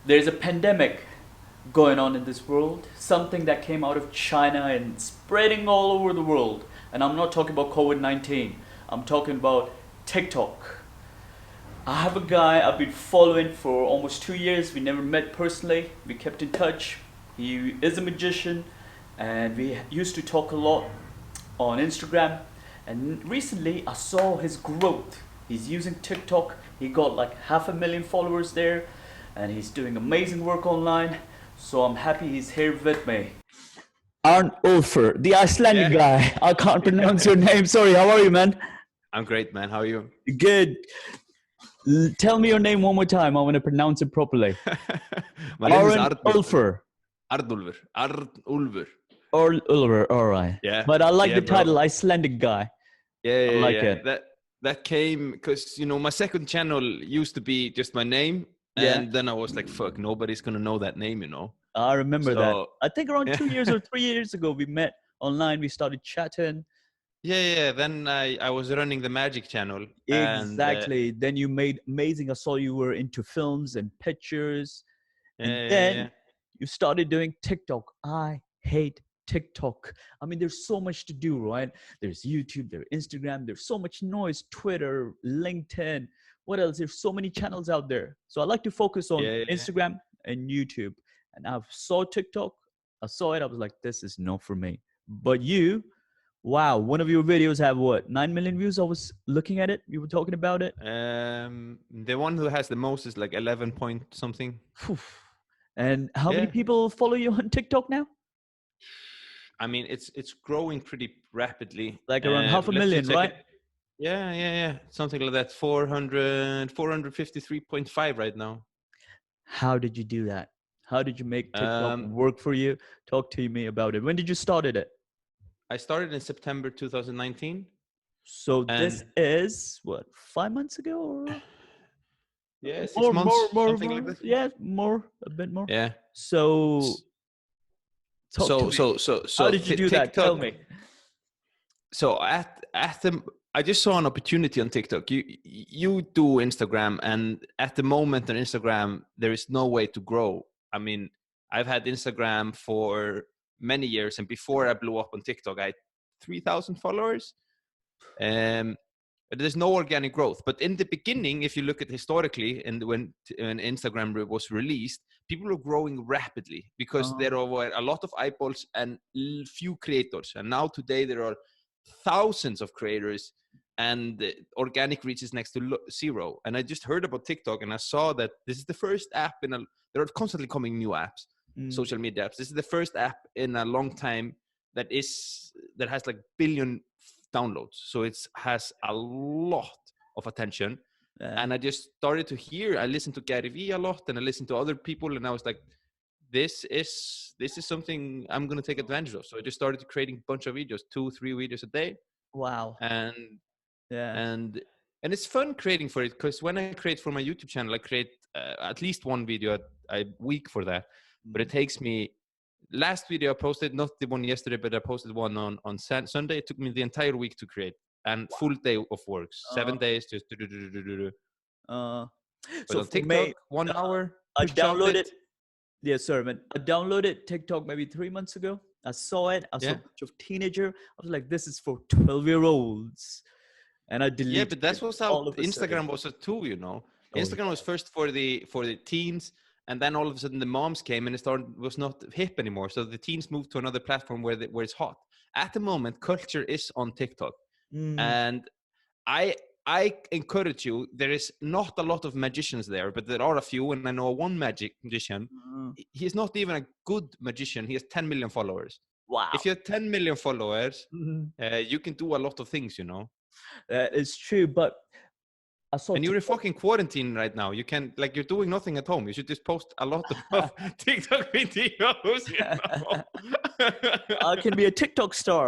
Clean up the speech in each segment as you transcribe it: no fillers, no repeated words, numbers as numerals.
There's a pandemic going on in this world, something that came out of China and spreading all over the world. And I'm not talking about COVID 19, I'm talking about TikTok. I have a guy I've been following for almost 2 years. We never met personally, we kept in touch. He is a magician, and we used to talk a lot on Instagram. And recently, I saw his growth. He's using TikTok. He got like 500,000 followers there, and he's doing amazing work online. So I'm happy he's here with me. Arn Ulfer, the Icelandic Yeah, guy. I can't pronounce yeah. your name. Sorry. How are you, man? I'm great, man. How are you? Good. Tell me your name one more time. I want to pronounce it properly. My name is Arn Arnulfur. Ulfer. Arnulfur. Arnulfur. Or Ulver. All right. Yeah, But I like yeah, the title, bro. Icelandic guy. Yeah, I yeah, like yeah. it. That came because my second channel used to be just my name, Yeah. and then I was like, fuck, nobody's gonna know that name. I remember that. So I think around yeah, 2 years or 3 years ago, we met online. We started chatting. yeah. Then I was running the Magic channel, and Exactly. Then you made amazing. I saw you were into films and pictures. And then yeah. you started doing TikTok. I hate TikTok. I mean, there's so much to do, right? There's YouTube, there's Instagram, there's so much noise, Twitter, LinkedIn. What else? There's so many channels out there. So I like to focus on Yeah. Instagram and YouTube. And I saw TikTok. I saw it. I was like, this is not for me. But you, wow, one of your videos have what, 9 million views? I was looking at it. You were talking about it. The one who has the most is like 11 point something. Phew. And how many Yeah. people follow you on TikTok now? I mean, it's growing pretty rapidly. Like around half a Let's million, just check right? it. Yeah. Something like that. 453.5 right now. How did you do that? How did you make TikTok Um, work for you? Talk to me about it. When did you started it? I started in September 2019, So this and is what, 5 months ago or yeah, six more, more, months, more, something like more? that. Yeah, more, a bit more. Yeah. So talk to So me. so so How so did you Ti- do that? Tell TikTok. me. So at the I just saw an opportunity on TikTok. You do Instagram, and at the moment on Instagram, there is no way to grow. I mean, I've had Instagram for many years, and before I blew up on TikTok, I had 3,000 followers. Um, but there's no organic growth. But in the beginning, if you look at historically, and when Instagram was released, people were growing rapidly because Uh, there were a lot of eyeballs and few creators. And now today there are thousands of creators, and the organic reach is next to zero. And I just heard about TikTok, and I saw that this is the first app there are constantly coming new apps, mm, social media apps. This is the first app in a long time that has like billion downloads. So it has a lot of attention. yeah. And I just started to I listened to Gary Vee a lot, and I listened to other people, and I was like, this is something I'm going to take advantage of. So I just started creating a bunch of videos, 2-3 videos a day. Wow. and Yeah. and and it's fun creating for it, because when I create for my YouTube channel, I create at least one video a week for that. But it takes me, last video I posted, not the one yesterday, but I posted one on Sunday. It took me the entire week to create, and full day of work, Uh, 7 days just do. uh, But so on for me, TikTok, 1 hour, I push out downloaded. it. Yes, sir, man. I downloaded TikTok maybe 3 months ago. I saw it. I saw a Yeah. bunch of teenager. I was like, this is for 12-year-olds. And I Yeah, deleted but it that's what's how all of a sudden. Instagram was too. Oh, Instagram was first for the teens, and then all of a sudden the moms came, and was not hip anymore. So the teens moved to another platform where it's hot. At the moment, culture is on TikTok, mm, and I I encourage you. There is not a lot of magicians there, but there are a few, and I know one magician. mm. He's not even a good magician. He has 10 million followers. Wow. If you have 10 million followers, Mhm. you can do a lot of things. That is true. But I saw And you're in TikTok. fucking quarantine right now. You can, like, you're doing nothing at home. You should just post a lot of TikTok videos. I can be a TikTok star.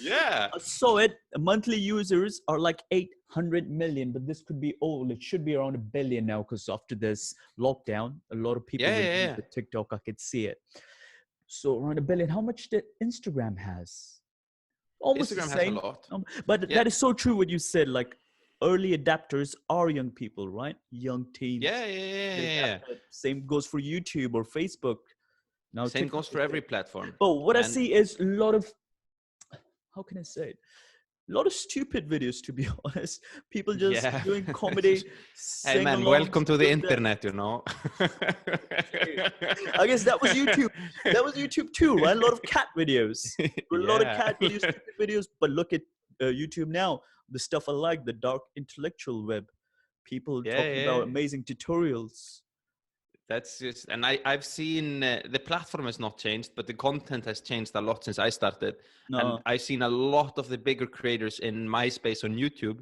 Yeah. I saw it. Monthly users are like 800 million, but this could be old. It should be around a billion now because after this lockdown, a lot of people resumed Yeah. the TikTok. I could see it. So around a billion. How much did Instagram has? Almost the Instagram has a same. lot. But Yeah. that is so true what you said. Like early adapters are young people, right? Young teens. Yeah, yeah, yeah, They yeah, yeah. adapt it. Same goes for YouTube or Facebook. Now Same TikTok goes for is every there. platform. But what I And see is a lot of, how can I say it? A lot of stupid videos, to be honest. People just yeah. doing comedy, Hey sing man, alongs, welcome to the doing that. internet, you know. Exactly. I guess that was YouTube. That was YouTube too, right? A lot of cat videos. A lot of Yeah. cat videos, stupid videos. But look at YouTube now. The stuff I like, the dark intellectual web. People Yeah, talking about yeah. amazing tutorials. That's just, and I've seen the platform has not changed, but the content has changed a lot since I started. And No. I've seen a lot of the bigger creators in my space on YouTube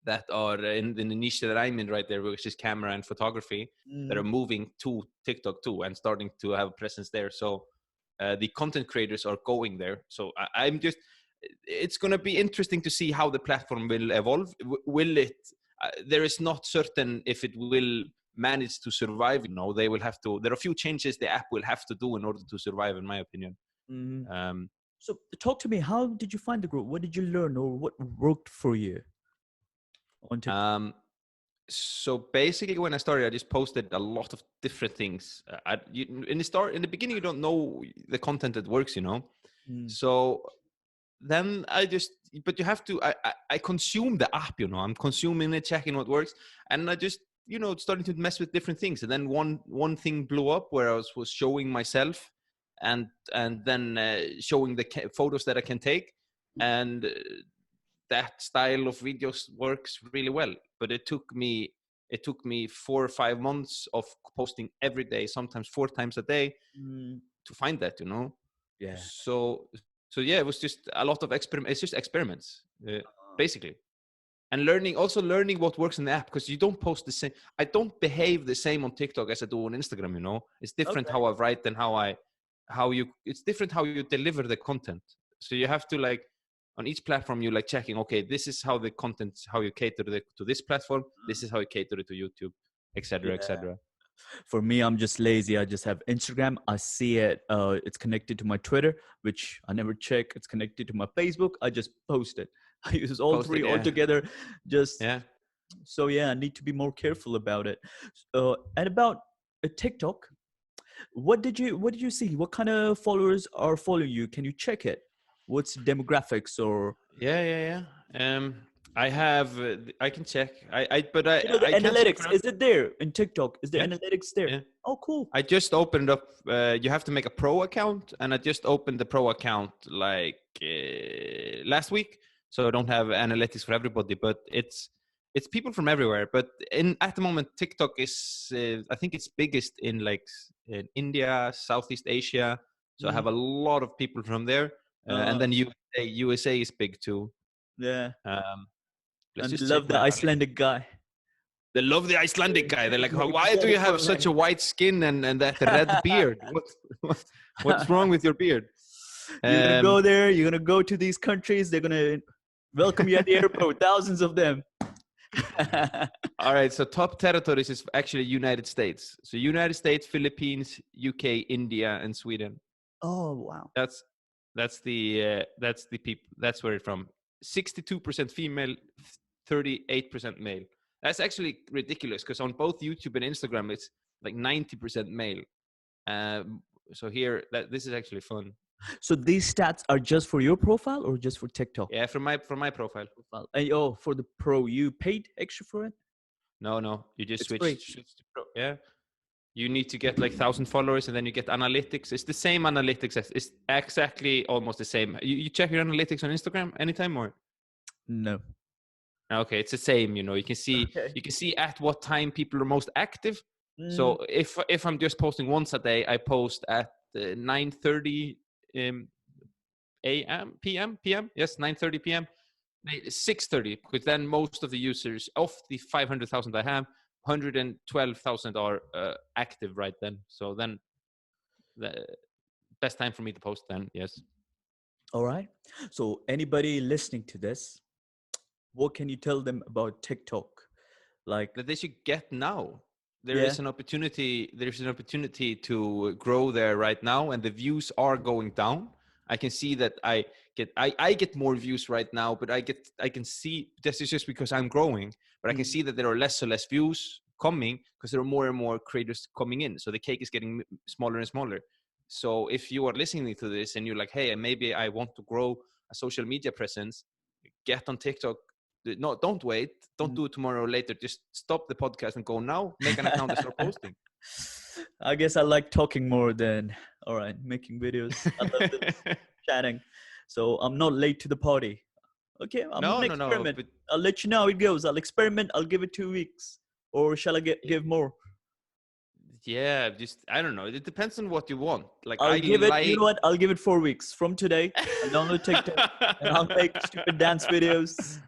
that are in the niche that I'm in right there, which is camera and photography, that are Mm, moving to TikTok too and starting to have a presence there. So the content creators are going there. So I'm just, it's going to be interesting to see how the platform will evolve. Will it? There is not certain if it will manage to survive. You know, they will have to. There are a few changes the app will have to do in order to survive, in my opinion. mm. Um, So talk to me. How did you find the group? What did you learn, or what worked for you on TikTok? um, so basically when I started, I just posted a lot of different things. In the beginning you don't know the content that works, you know. Mm, So then I just, but you have to, I consume the app, you know. I'm consuming it, checking what works, and I just, you know, starting to mess with different things. And then one thing blew up where I was showing myself, and then showing the photos that I can take, and that style of videos works really well. But it took me 4 or 5 months of posting every day, sometimes 4 times a day, mm, to find that, you know. yeah. So yeah, it was just a lot of experiment. It's just experiments, Uh, basically, and learning what works in the app, because you don't post the same. I don't behave the same on TikTok as I do on Instagram, you know. It's different okay. how I write and it's different how you deliver the content. So you have to, like, on each platform you like checking, okay, this is how the content, how you cater to this platform, this is how you cater it to YouTube, etc., Yeah. etc. For me, I'm just lazy. I just have Instagram. I see it. It's connected to my Twitter, which I never check. It's connected to my Facebook. I just post it. I use all Post three it, all yeah. together. Just Yeah. so yeah, I need to be more careful about it. And about TikTok, what did you see? What kind of followers are following you? Can you check it? What's demographics or Yeah, yeah, yeah. I have. I can check. But the I can't check analytics? around. Is it there in TikTok? Is there Yeah, analytics there? yeah. Oh, cool. I just opened up. You have to make a pro account, and I just opened the pro account like last week. So I don't have analytics for everybody, but it's people from everywhere. But in at the moment, TikTok is I think it's biggest in like in India, Southeast Asia. So I Mm, have a lot of people from there, and uh, then USA is big too. yeah, Um, let's and just check love the my analytics. Icelandic guy. They love the Icelandic guy. They're like, why do Get you it have from such him. a white skin and that red beard? What's wrong with your beard? You're gonna Um, go there. You're gonna go to these countries. They're gonna welcome you at the airport. Thousands of them. all right. So top territories is actually United States. So United States, Philippines, UK, India, and Sweden. Oh wow. That's that's the people. That's where it's from. 62% female, 38% male. That's actually ridiculous because on both YouTube and Instagram, it's like 90% male. Um, so here, this is actually fun. So these stats are just for your profile or just for TikTok Yeah, from my profile. profile? And, oh, for the pro, you paid extra for it? No, you just It's switch free. switch to pro. Yeah, you need to get like 1,000 followers, and then you get analytics. It's the same analytics. It's exactly almost the same. You check your analytics on Instagram anytime, or No. okay, it's the same. You know, Okay. you can see at what time people are most active. Mm, So if I'm just posting once a day, I post at 9:30 a.m. p.m. Yes, 9:30 p.m. 6:30, because then most of the users of the 500,000 I have, 112,000 are active right then. So then the best time for me to post then. Yes. all right. So anybody listening to this, what can you tell them about TikTok? Like, That they should get now. There yeah. is an opportunity. There's an opportunity to grow there right now, and the views are going down. I can see that I get more views right now, but I can see this is just because I'm growing, but I can Mm. see that there are less and less views coming because there are more and more creators coming in. So the cake is getting smaller and smaller. So if you are listening to this and you're like, hey, maybe I want to grow a social media presence, get on TikTok. No, don't wait. Don't Mm. do it tomorrow or later. Just stop the podcast and go now. Make an account and start posting. I guess I like talking more than all right making videos. I love this chatting, so I'm not late to the party. Okay, I'm No, gonna no, no. experiment. But I'll let you know how it goes. I'll experiment. I'll give it 2 weeks, or shall I give more? yeah, just I don't know. It depends on what you want. Like I'll I give it. You like. know what? I'll give it 4 weeks from today. I'll download TikTok and I'll make stupid dance videos.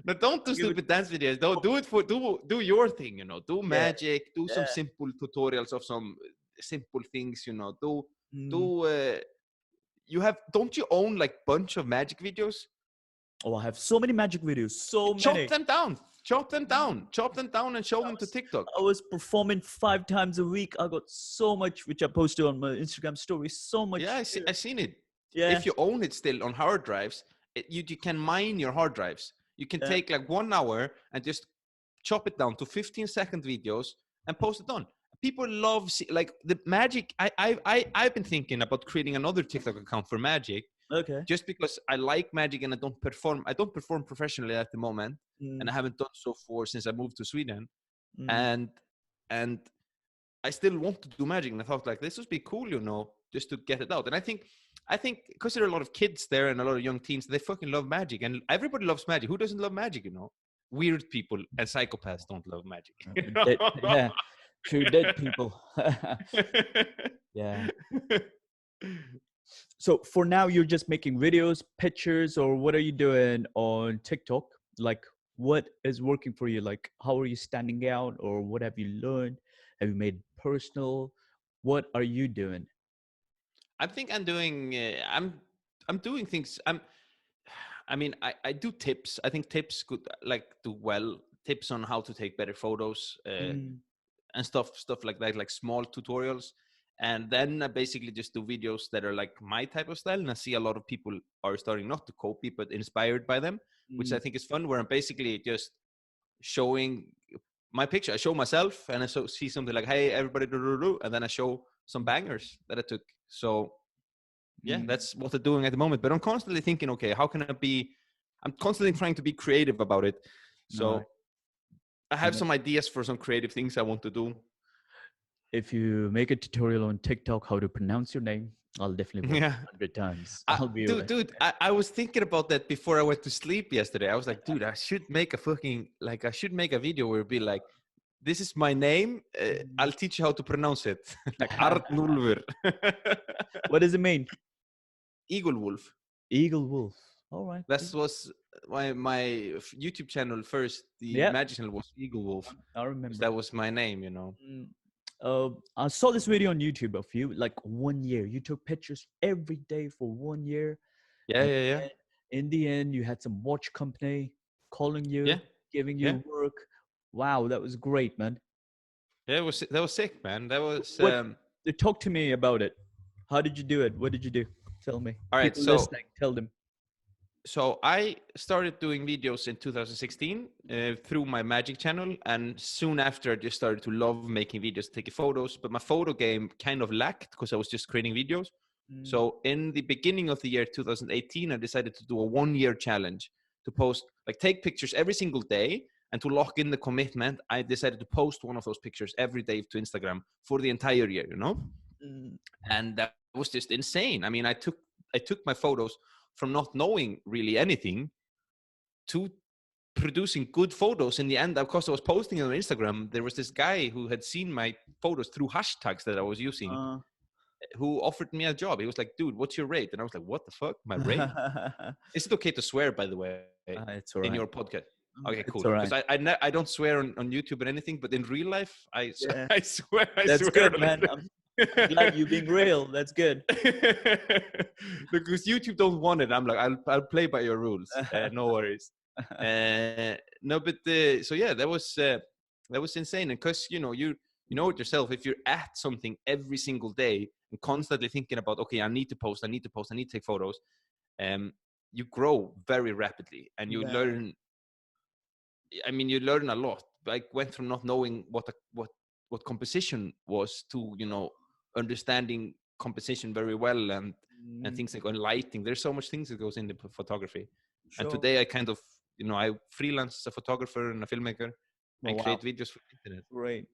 No, don't do I'll give it. stupid dance videos. Don't do it for do your thing. Do Yeah, magic. Do some yeah. simple tutorials of some simple things. Do Mm. do. You have don't you own like bunch of magic videos? Oh, I have so many magic videos. So Chop many. them down. Chop them down. Chop them down and show I them to was, TikTok. I was performing 5 times a week. I got so much, which I posted on my Instagram story. So Yeah, much I there. seen it. Yeah, If you own it still on hard drives, you can mine your hard drives. You can yeah. take like 1 hour and just chop it down to 15-second videos and post it on. People love like the magic. I've been thinking about creating another TikTok account for magic, Okay. just because I like magic and I don't perform. I don't perform professionally at the moment, and Mm, I haven't done so for since I moved to Sweden. mm, And and I still want to do magic, and I thought like this would be cool, just to get it out. And I think because there are a lot of kids there and a lot of young teens, they fucking love magic, and everybody loves magic. Who doesn't love magic? Weird people and psychopaths don't love magic. dead, yeah, true. Dead people. Yeah. So for now, you're just making videos, pictures, or what are you doing on TikTok? Like, what is working for you? Like, how are you standing out, or what have you learned? Have you made personal? What are you doing? I think I'm doing. I'm doing things. I mean, I do tips. I think tips could like do well. Tips on how to take better photos. Mm, And stuff like that, like small tutorials. And then I basically just do videos that are like my type of style, and I see a lot of people are starting not to copy but inspired by them, which I mm, think is fun, where I'm basically just showing my picture. I show myself and see something like, hey everybody, and then I show some bangers that I took. So yeah, mm. that's what I'm doing at the moment, but I'm constantly thinking, okay, how can I'm constantly trying to be creative about it. No, So I have some ideas for some creative things I want to do. if you make a tutorial on TikTok how to pronounce your name, I'll definitely watch Yeah. 100 times. I, I'll be right. dude, I was thinking about that before I went to sleep yesterday. I was like, dude, I should make I should make a video where it'd be like, this is my name. I'll teach you how to pronounce it. Like Arnulfur. What does it mean? Eagle Wolf. Eagle Wolf. All right. That was my YouTube channel first. The Yeah, magic channel was Eagle Wolf. I 'Cause remember. that was my name. Mm, I saw this video on YouTube of you, like 1 year. You took pictures every day for 1 year, Yeah, and yeah, yeah. then in the end, you had some watch company calling Yeah, you, giving yeah. you work. Wow, that was great, man. Yeah, that was sick, man. That was What? Talk to me about it. How did you do it? What did you do? Tell me. all right. People So listening, tell them. so I started doing videos in 2016 through my magic channel, and soon after I just started to love making videos, taking photos, but my photo game kind of lacked because I was just creating videos. Mm, So in the beginning of the year 2018, I decided to do a 1 year challenge to post, like take pictures every single day, and to lock in the commitment, I decided to post one of those pictures every day to Instagram for the entire year. mm, And that was just insane. I mean, I took my photos from not knowing really anything to producing good photos. In the end, of course, I was posting on Instagram. There was this guy who had seen my photos through hashtags that I was using, uh, who offered me a job. He was like, dude, what's your rate? And I was like, what the fuck, my rate? Is it okay to swear, by the way, it's all in right. your podcast? Okay, It's cool. all Because right. I don't swear on YouTube or anything, but in real life, Yeah, I swear that's a good, man. I'm glad little. you being real. That's good. Because YouTube don't want it. I'm like, I'll play by your rules. No worries. No, but so yeah, that was insane. And because you know it yourself. If you're at something every single day and constantly thinking about, okay, I need to post, I need to post, I need to take photos, you grow very rapidly, and you Yeah. learn. I mean, you learn a lot. I went from not knowing what composition was to, you know, understanding composition very well, and Mm, things like on lighting. There's so much things that goes into photography. And sure. today I kind of, you know, I freelance as a photographer and a filmmaker Oh, and wow. create videos for the internet. Great.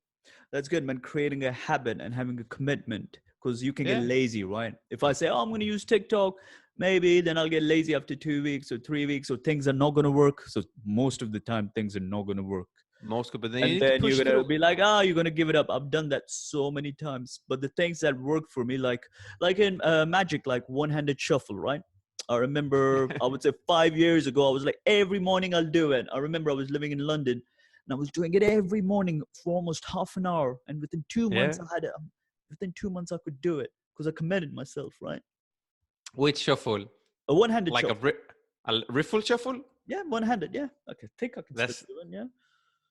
That's good, man. Creating a habit and having a commitment, because you can get Yeah, lazy, right? If I say, oh, I'm going to use TikTok, maybe then I'll get lazy after 2 weeks or 3 weeks, or things are not going to work. So most of the time, things are not going to work. most good, but then you And need to then push you're going through. to be like, ah, you're going to give it up. I've done that so many times. But the things that work for me, like in Magic, like one-handed shuffle, right? I remember, I would say 5 years ago, I was like, every morning I'll do it. I remember I was living in London and I was doing it every morning for almost half an hour. And within 2 months, Yeah. within 2 months, I could do it because I committed myself, right? Which shuffle? A one-handed Like shuffle. a riffle shuffle? Yeah, one-handed. Yeah, I think I can still That's do it. Yeah.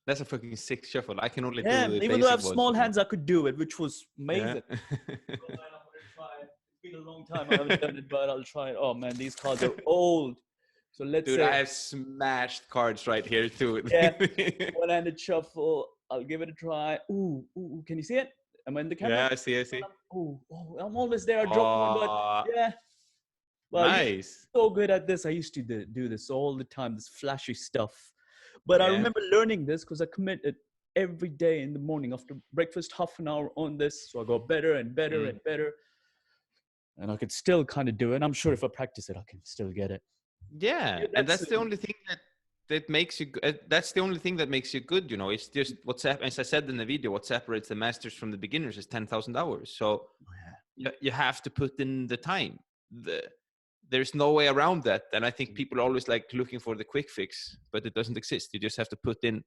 that's a fucking sick shuffle. I can only do Yeah, the even though I basic have ones, small you know. hands, I could do it, which was Yeah. amazing. Oh man, I'm gonna try it. It's been a long time I haven't done it, but I'll try it. Oh man, these cards are old. So let's Dude, I say, have smashed cards right here too. yeah, one-handed shuffle. I'll give it a try. Ooh, ooh, can you see it? Am I in the camera? Yeah, I see, I see. Oh, I'm almost there. I dropped one, but Oh, yeah. Well, I used to be nice. so good at this. I used to do this all the time, this flashy stuff. But I Yeah. remember learning this because I committed every day in the morning after breakfast, half an hour on this. So I got better and better Mm. and better. And I could still kind of do it. And I'm sure if I practice it, I can still get it. Yeah, Yeah, and that's that's the only thing that makes you. That's the only thing that makes you good. You know, it's just as I said in the video, what separates the masters from the beginners is 10,000 hours. So you have to put in the time. There's no way around that. And I think people are always like looking for the quick fix, but it doesn't exist. You just have to put in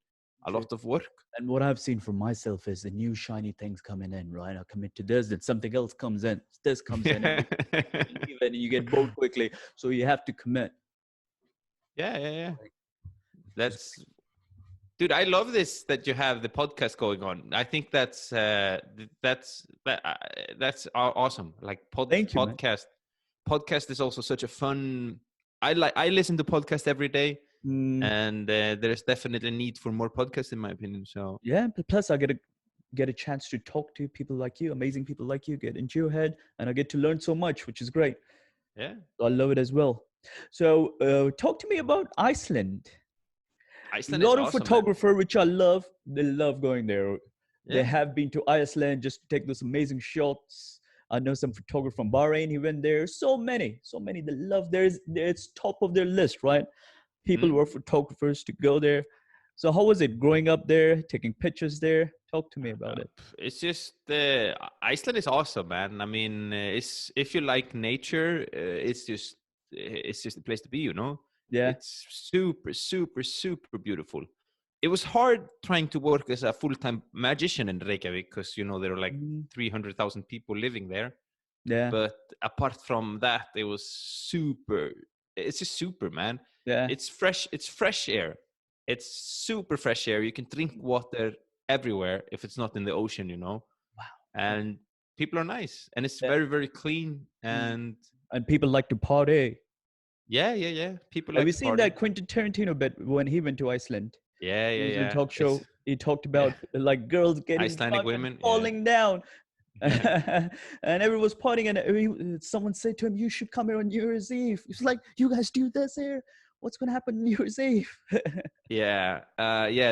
a true. lot of work. And what I've seen for myself is the new shiny things coming in, right? I commit to this, then something else comes in, this comes in, and Yeah, you leave it and you get bored quickly. So you have to commit. yeah. Like, just That's dude. I love this that you have the podcast going on. I think that's awesome. Like thank you, man. podcast is also such a fun. I listen to podcast every day, Mm, and there's definitely a need for more podcasts in my opinion. So yeah, but plus I get a chance to talk to people like you, amazing people like you, get into your head, and I get to learn so much, which is great. yeah, I love it as well. So talk to me about Iceland. A Iceland is lot of awesome, man. photographer, which I love, they love going there. They Yeah. have been to Iceland just to take those amazing shots. I know some photographer from Bahrain. He went there. So many. They love. It's top of their list, right? People who Mm. are photographers to go there. So how was it growing up there, taking pictures there? Talk to me about it. It's just Iceland is awesome, man. I mean, it's if you like nature, it's just a place to be. You know, Yeah. it's super, super, super beautiful. It was hard trying to work as a full-time magician in Reykjavik because you know there are like Mm, 300,000 people living there. yeah. But apart from that, it was super. It's just super, man. Yeah. It's fresh. It's fresh air. It's super fresh air. You can drink water everywhere if it's not in the ocean, you know. Wow. And people are nice, and it's Yeah. very, very clean. Mm. And And people like to party. yeah. People Have like you to seen party. that Quentin Tarantino bit when he went to Iceland? He was in a Yeah. talk It's show. He talked yeah. about like girls getting Icelandic drunk and women. Yeah, falling down, yeah. and everyone was partying. And someone said to him, "You should come here on New Year's Eve." He's like, "You guys do this here? What's gonna happen on New Year's Eve?" Yeah.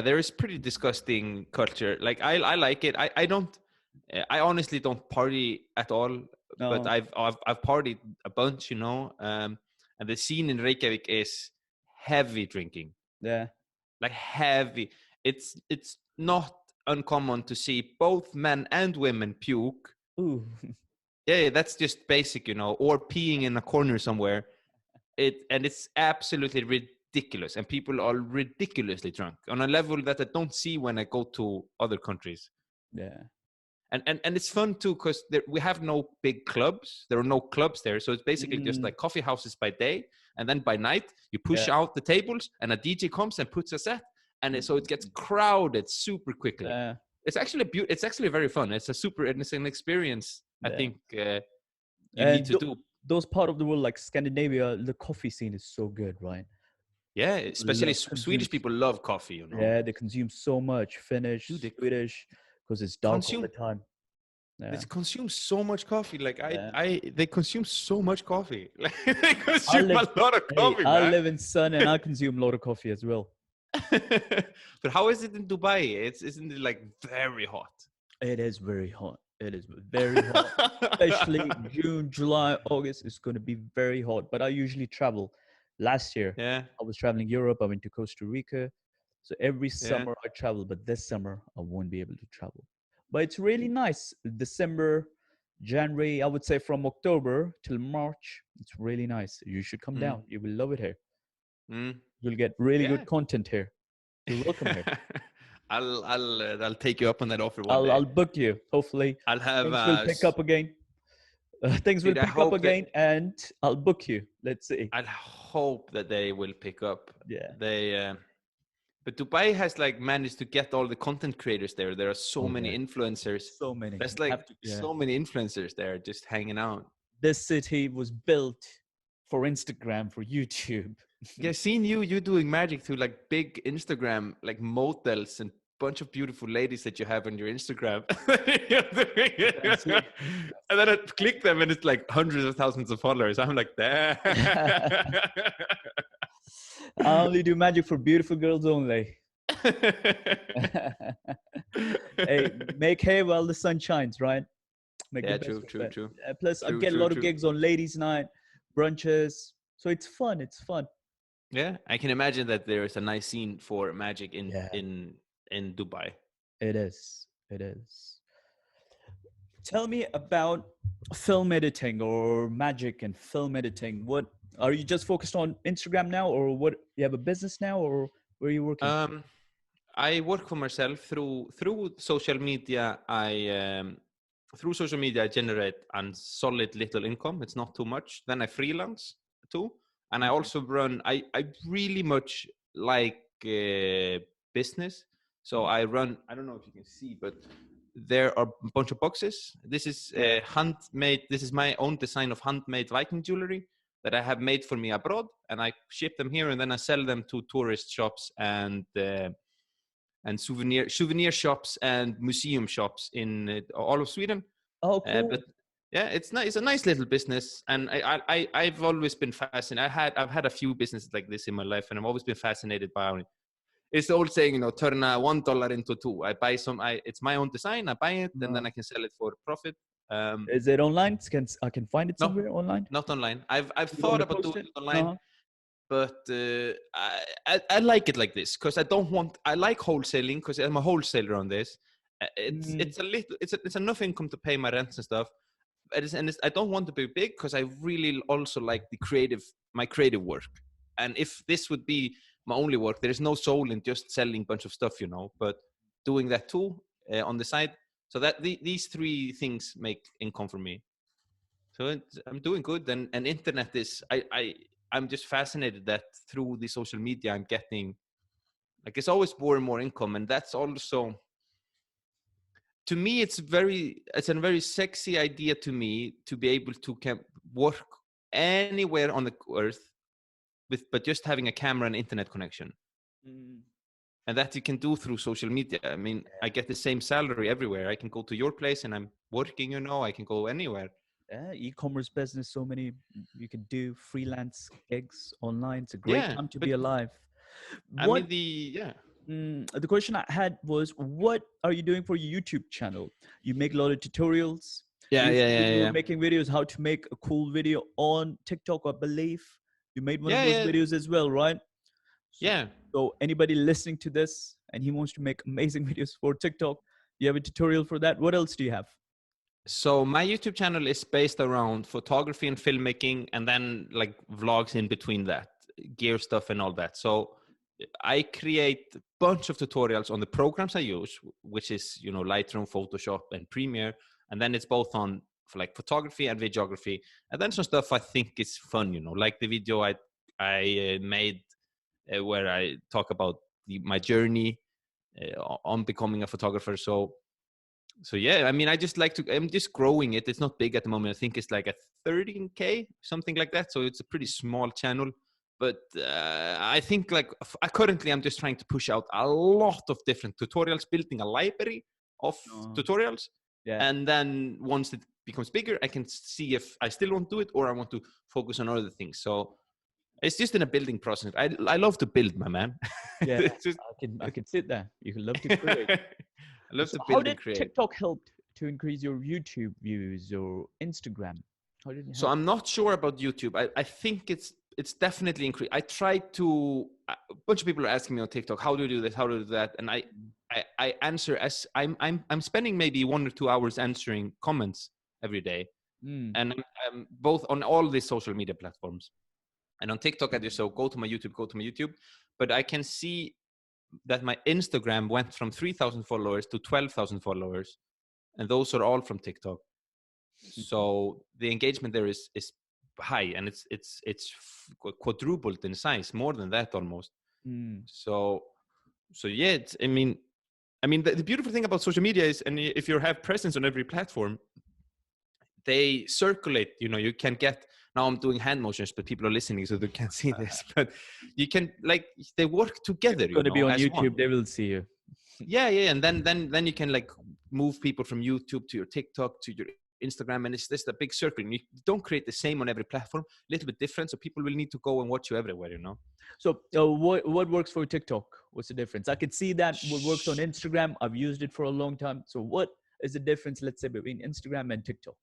There is pretty disgusting culture. Like I like it. I don't. I honestly don't party at all. But No, I've partied a bunch, you know. And the scene in Reykjavik is heavy drinking, yeah, like heavy. It's not uncommon to see both men and women puke. ooh, Yeah, that's just basic, you know, or peeing in a corner somewhere. It's absolutely ridiculous, and people are ridiculously drunk on a level that I don't see when I go to other countries. yeah, And it's fun too because we have no big clubs. There are no clubs there, so it's basically just mm, like coffee houses by day, and then by night you push yeah, out the tables, and a DJ comes and puts a set, and so it gets crowded super quickly. yeah, It's actually it's actually very fun. It's a super, and it's an experience I Yeah. think you need And to do. those part of the world like Scandinavia, the coffee scene is so good, right? Yeah, People especially consume. Swedish people love coffee. You know, Yeah, they consume so much dude, Finnish, they Swedish, because it's dark all the consume time. they Yeah, consume so much coffee. Like yeah. they consume so much coffee. Like they I consume live. a lot of Hey, coffee, I man. live in sun and I consume a lot of coffee as well. But how is it in Dubai? Isn't it like very hot? It is very hot. It is very hot, especially June, July, August. It's going to be very hot. But I usually travel. Last year, Yeah, I was traveling Europe. I went to Costa Rica. So every yeah. summer I travel, but this summer I won't be able to travel. But it's really nice. December, January, I would say from October till March. It's really nice. You should come Mm, down. You will love it here. mm, You'll get really good yeah. content here. You're welcome here. I'll take you up on that offer one day. I'll book you. Hopefully, I'll have things will pick up again. Things will dude, I pick up hope that again, and I'll book you. Let's see. I hope that they will pick up. Yeah. They but Dubai has like managed to get all the content creators there. There are so Oh many yeah. influencers. So many. There's You like have to. Yeah. so many influencers there just hanging out. This city was built for Instagram, for YouTube. Yeah, seen you doing magic through like big Instagram like models and bunch of beautiful ladies that you have on your Instagram. You can see. And then I click them and it's like hundreds of thousands of followers. I'm like, damn. I only do magic for beautiful girls only. Hey, make hay while the sun shines, right? Make the Yeah, best true, of true, it. true, Plus, I true, get a true, lot of true. gigs on ladies' night, brunches. So it's fun. It's fun. Yeah, I can imagine that there is a nice scene for magic Yeah, in Dubai. it is. It is. Tell me about film editing or magic and film editing. What are you just focused on Instagram now, or what? You have a business now, or where are you working? Um, I work for myself through social media. Through social media I generate a solid little income. It's not too much. Then I freelance too, and I Okay. also run. I really much like business, so I run. I don't know if you can see, but there are a bunch of boxes. This is Yeah. handmade. This is my own design of handmade Viking jewelry that I have made for me abroad, and I ship them here, and then I sell them to tourist shops and souvenir shops and museum shops in all of Sweden. Oh, But cool. yeah, it's nice. It's a nice little business, and I've always been fascinated. I've had a few businesses like this in my life, and I've always been fascinated by it. It's the old saying, turn $1 into two. I buy it's my own design. I buy it, and then Uh, I can sell it for profit. is it online? I can find it No, somewhere online. not online. I've You want thought to about post doing it? it online, Uh-huh. but I like it like this because I don't want. I like wholesaling because I'm a wholesaler on this. Mm, It's a little. It's enough income to pay my rents and stuff. I don't want to be big because I really also like my creative work. And if this would be my only work, there is no soul in just selling a bunch of stuff. But doing that too on the side, so that these three things make income for me. So I'm doing good, and internet is I'm just fascinated that through the social media I'm getting like it's always more and more income, and that's also to me it's a very sexy idea to me to be able to work anywhere on the earth with but just having a camera and internet connection, mm, and that you can do through social media. I mean, I get the same salary everywhere. I can go to your place and I'm working. I can go anywhere. yeah, e-commerce business. So many you can do freelance gigs online. It's a great Yeah, time to but be alive. I mean What yeah. the question I had was, what are you doing for your YouTube channel? You make a lot of tutorials. Yeah, yeah, Recently, yeah, you were yeah. making videos how to make a cool video on TikTok, I believe. You made one of Yeah, those yeah, videos as well, right? So, yeah. so anybody listening to this and he wants to make amazing videos for TikTok, you have a tutorial for that. What else do you have? So my YouTube channel is based around photography and filmmaking, and then like vlogs in between that, gear stuff and all that. So I create a bunch of tutorials on the programs I use, which is Lightroom, Photoshop, and Premiere, and then it's both on for like photography and videography, and then some stuff I think is fun, like the video I made where I talk about my journey on becoming a photographer. So So yeah, I mean, I'm just growing it. It's not big at the moment. I think it's like a 13K, something like that. So it's a pretty small channel. But I think like currently I'm just trying to push out a lot of different tutorials, building a library of Oh, tutorials. yeah. And then once it becomes bigger, I can see if I still want to do it or I want to focus on other things. So it's just in a building process. I love to build, my man. Yeah, It's just, I can sit there. You can love to create. I love So to how build and did create. TikTok help to increase your YouTube views or Instagram? How did it So help? I'm not sure about YouTube. I think it's definitely increased. I tried to. A bunch of people are asking me on TikTok, how do you do this? How do you do that? And I answer as I'm spending maybe 1 or 2 hours answering comments every day, Mm. and I'm both on all these social media platforms. And on TikTok, I just so go to my YouTube. But I can see that my Instagram went from 3,000 followers to 12,000 followers, and those are all from TikTok. So the engagement there is high, and it's quadrupled in size, more than that almost. Mm. So yeah, the beautiful thing about social media is, and if you have presence on every platform, they circulate. You can get, now I'm doing hand motions, but people are listening so they can't see this, but you can, like, they work If together, it's going to be on as one. YouTube, they will see you. Yeah, and then you can like move people from YouTube to your TikTok to your Instagram, and it's just a big circle. And you don't create the same on every platform, a little bit different, so people will need to go and watch you everywhere. So what works for TikTok? What's the difference? I could see that what works on Instagram. I've used it for a long time. So what is the difference, let's say, between Instagram and TikTok?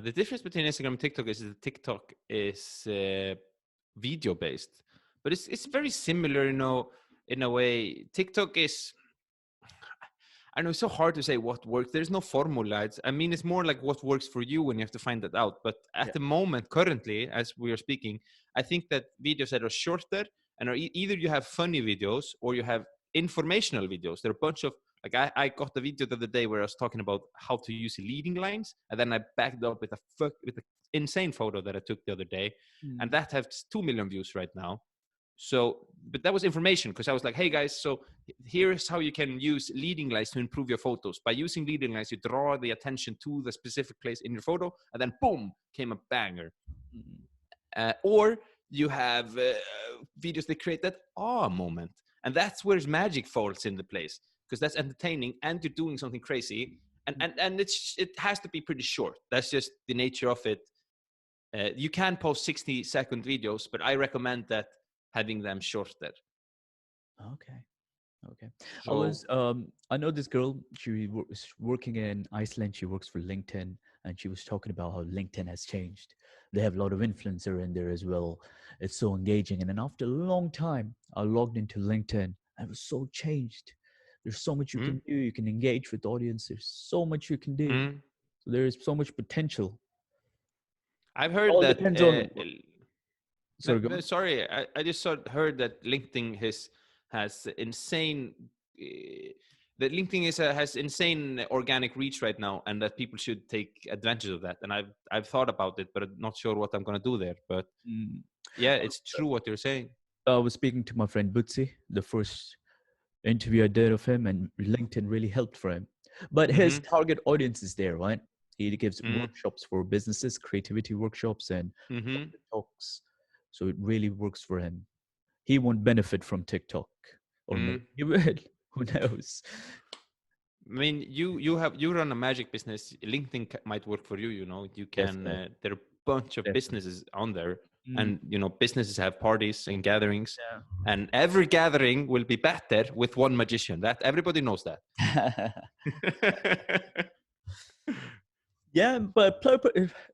The difference between Instagram and TikTok is that TikTok is video based, but it's very similar, in a way. TikTok is, I know it's so hard to say what works. There's no formula. It's more like what works for you, and you have to find that out. But at Yeah. the moment, currently, as we are speaking, I think that videos that are shorter and are either you have funny videos or you have informational videos. There are a bunch of, like, I got the video the other day where I was talking about how to use leading lines, and then I backed up with an insane photo that I took the other day, and Mm. that has 2 million views right now. So, but that was information, because I was like, hey guys, so here's how you can use leading lights to improve your photos. By using leading lights, you draw the attention to the specific place in your photo, and then boom, came a banger. Mm. Or you have videos that create that moment. And that's where magic falls into place, because that's entertaining and you're doing something crazy. And it has to be pretty short. That's just the nature of it. You can post 60-second videos, but I recommend that having them shorter. Okay. Okay. So, I know this girl, she was working in Iceland. She works for LinkedIn, and she was talking about how LinkedIn has changed. They have a lot of influencer in there as well. It's so engaging. And then after a long time, I logged into LinkedIn. I was so changed. There's so much you mm, can do. You can engage with the audience. There's so much you can do. mm. So there is so much potential. I've It heard all that. depends on, No, sorry, go no, on. sorry, I just heard that LinkedIn has insane. That LinkedIn has insane organic reach right now, and that people should take advantage of that. And I've thought about it, but I'm not sure what I'm gonna do there. But Mm. yeah, it's true what you're saying. I was speaking to my friend Butsi, the first interview I did of him, and LinkedIn really helped for him. But his Mm-hmm. target audience is there, right? He gives Mm-hmm. workshops for businesses, creativity workshops, and Mm-hmm. talks. So it really works for him. He won't benefit from TikTok, or maybe Mm. he will. Who knows? I mean, you run a magic business. LinkedIn might work for you. You can. Definitely, There are a bunch of definitely. businesses on there, Mm, and businesses have parties and gatherings, and yeah. every gathering will be better with one magician. That everybody knows that. Yeah, but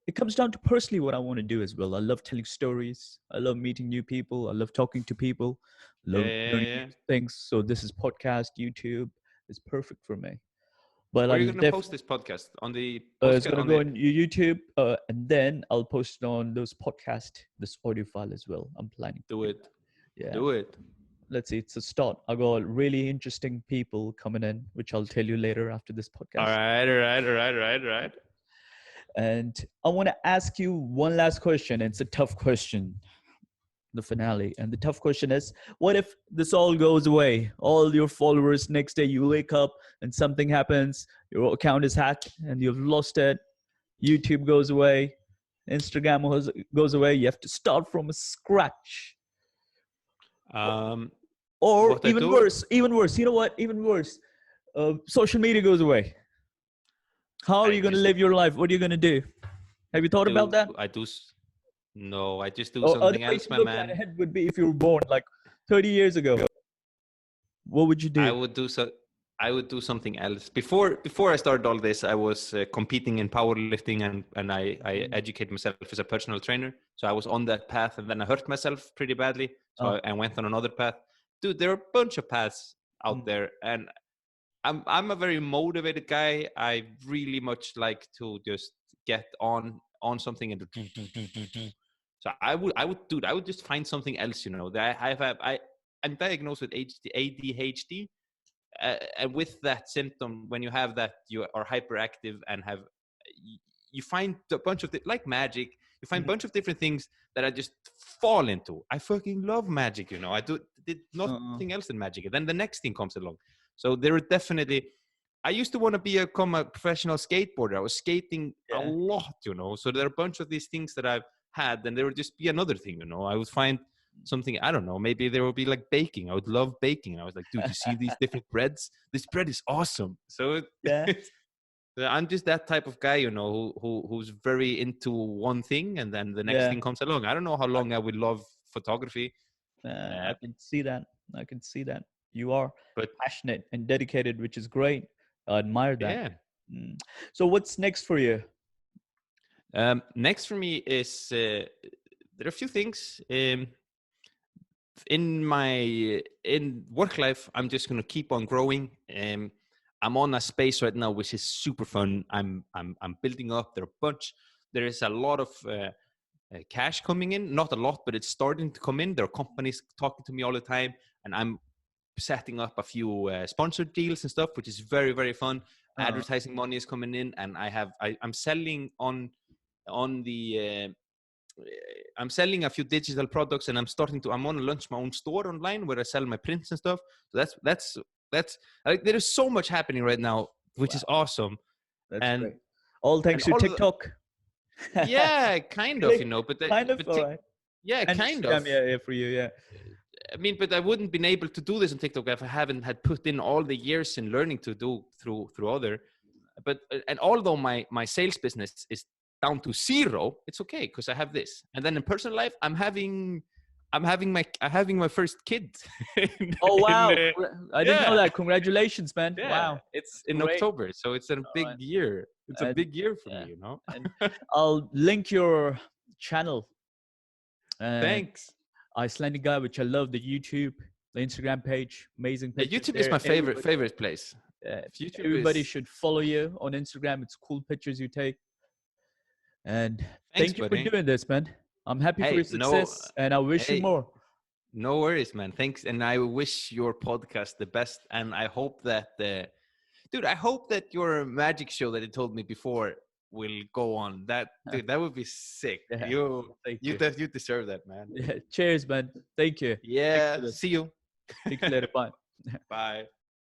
it comes down to personally what I want to do as well. I love telling stories. I love meeting new people. I love talking to people. Yeah, Love yeah, learning new yeah. things. So this is podcast, YouTube is perfect for me. But Where are you I'll gonna post this podcast on the it's podcast gonna on go the? on YouTube, and then I'll post it on those podcast, this audio file as well. I'm planning to Do do it. that. Yeah, Do it. let's see. It's a start. I got really interesting people coming in, which I'll tell you later after this All podcast. right. All right. All right. All right. All right. And I want to ask you one last question. It's a tough question. The finale. And the tough question is, what if this all goes away? All your followers, next day you wake up and something happens, your account is hacked and you've lost it. YouTube goes away, Instagram goes away. You have to start from scratch. Um, Or what I do, even worse. You know what? Even worse. Social media goes away. How are I you going to just live your life? What are you going to do? Have you thought about do, that? I do. No, I just do Or the something way else, to my look at man. it would be if you were born like 30 years ago. What would you I do? would do so. I would do something else. Before I started all this, I was competing in powerlifting, and I Mm. educated myself as a personal trainer. So I was on that path, and then I hurt myself pretty badly. So Oh. I went on another path. Dude, there are a bunch of paths out Mm. there, and I'm a very motivated guy. I really much like to just get on something and do. So I would just find something else. You know, that I'm diagnosed with ADHD, and with that symptom, when you have that, you are hyperactive and have you find a bunch of like magic. You find a Mhm. bunch of different things that I just fall into. I fucking love magic. You know, did Uh-uh. nothing else than magic, and then the next thing comes along. So there are definitely. I used to want to become a professional skateboarder. I was skating a Yeah. lot, you know. So there are a bunch of these things that I've had, and there would just be another thing, you know. I would find something, I don't know, maybe there would be like baking. I would love baking. And I was like, dude, you see these different breads? This bread is awesome. So Yeah. I'm just that type of guy, you know, who's very into one thing, and then the next Yeah. thing comes along. I don't know how long I would love photography, I can see that. I can see that. You are but passionate and dedicated, which is great. I admire that. yeah. Mm. So what's next for you? Next for me is there are a few things. In my in work life, I'm just going to keep on growing. I'm on a space right now which is super fun. I'm building up. There is a lot of cash coming in, not a lot, but it's starting to come in. There are companies talking to me all the time, and I'm setting up a few sponsored deals and stuff, which is very, very fun. Uh, Advertising money is coming in, and I'm selling on the I'm selling a few digital products, and I'm going to launch my own store online where I sell my prints and stuff. So that's like, there is so much happening right now, which is wow, awesome. that's and great. All and thanks to all of the, TikTok. yeah, kind of, Really? you know, Kind of. but All right. yeah, And kind Instagram, of. yeah, yeah, for you, yeah. I mean, but I wouldn't been able to do this on TikTok if I haven't had put in all the years in learning to do through other. But and although my sales business is down to zero, it's okay because I have this. And then in personal life, I'm having my first kid. Oh in wow, I didn't know yeah, that. Congratulations, man. yeah, Wow, it's that's in great. October, so it's a All big right, year. It's a and big year for me, yeah, you know. and I'll link your channel and Thanks. Icelandic guy, which I love. The YouTube, the Instagram page, amazing Yeah, pictures YouTube is there. my favorite place. Uh, YouTube everybody is. should follow you on Instagram. It's cool pictures you take. And Thanks, thank you for buddy. doing this, man. I'm happy for your Hey, no, success, and I wish you hey, more. no worries, man. Thanks, and I wish your podcast the best. And I hope that, dude, I hope that your magic show that you told me before will go on. Dude, that would be sick. Yeah, You, thank you, you. you deserve that, man. Yeah, cheers, man. Thank you. Thanks Yeah. for this. See you. Speak to you later. Bye. Bye.